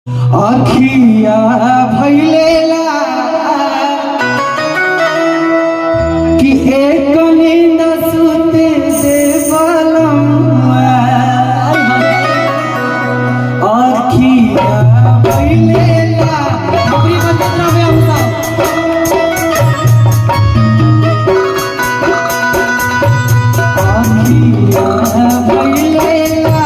आखिया भैलेला कि एक नींद सुते से बलम आखिया भैलेला अपनी बंदना में हम आखिया भैलेला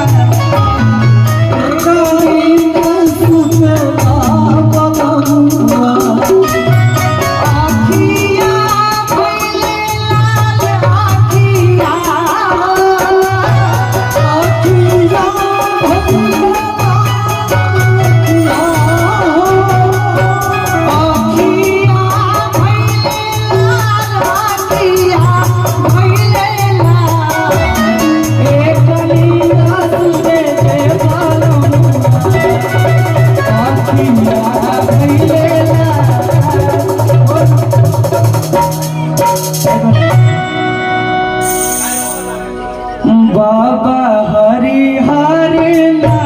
बाबा हरि हरिला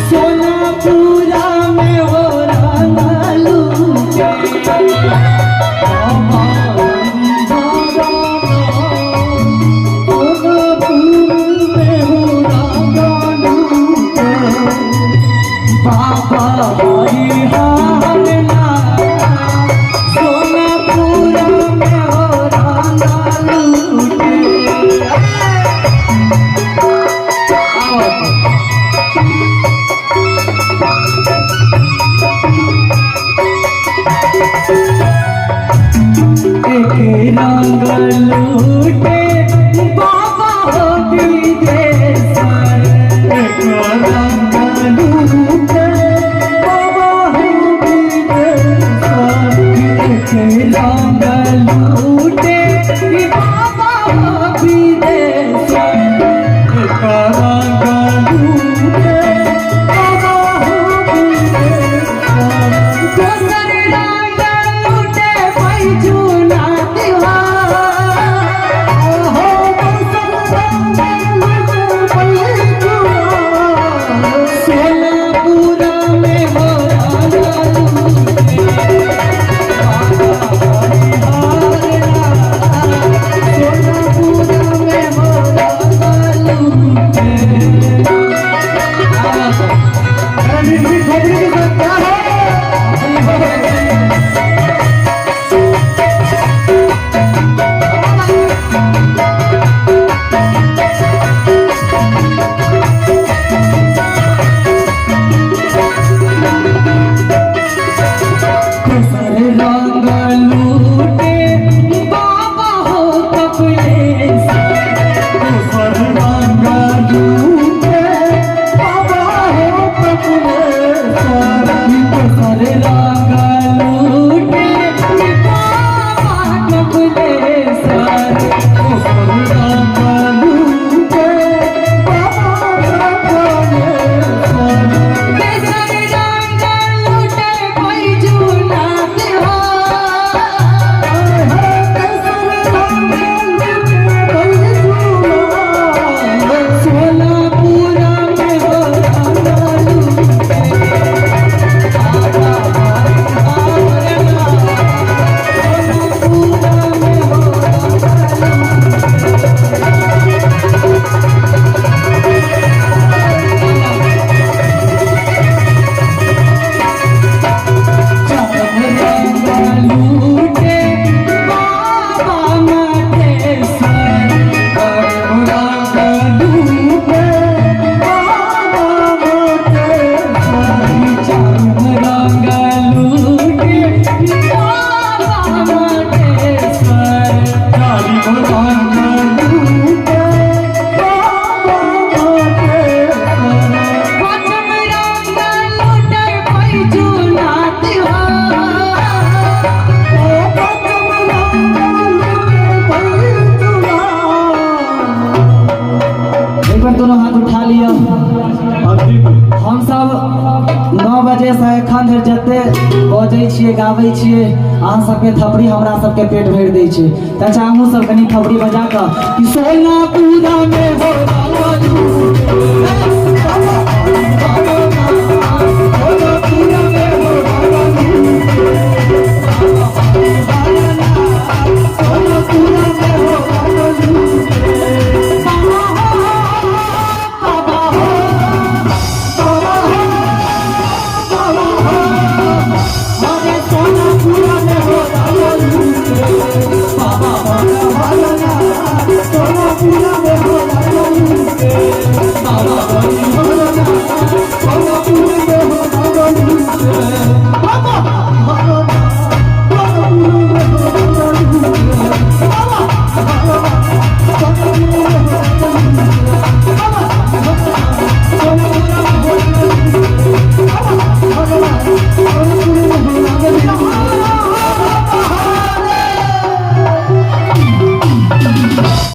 सोनापुरा में हो रंगालू बाबा हरि हरिला सोनापुरा में हो रंगालू रंग लूटे बाबा हो विदेशर रंग लूटे बाबा हो विदेशर रंग लूटे बाबा हो विदेशर रंग लूटे बाबा हो विदेशर रंग लूटे पैजुना हम सब 9 बजे से एखन धरि जते बजै छियै गाबै छियै अहाँ सबके थपड़ी हमरा सबके पेट भरि दै छै तऽ अहूँ सब कनी थपड़ी बजा कऽ कि सोनापुरा में हो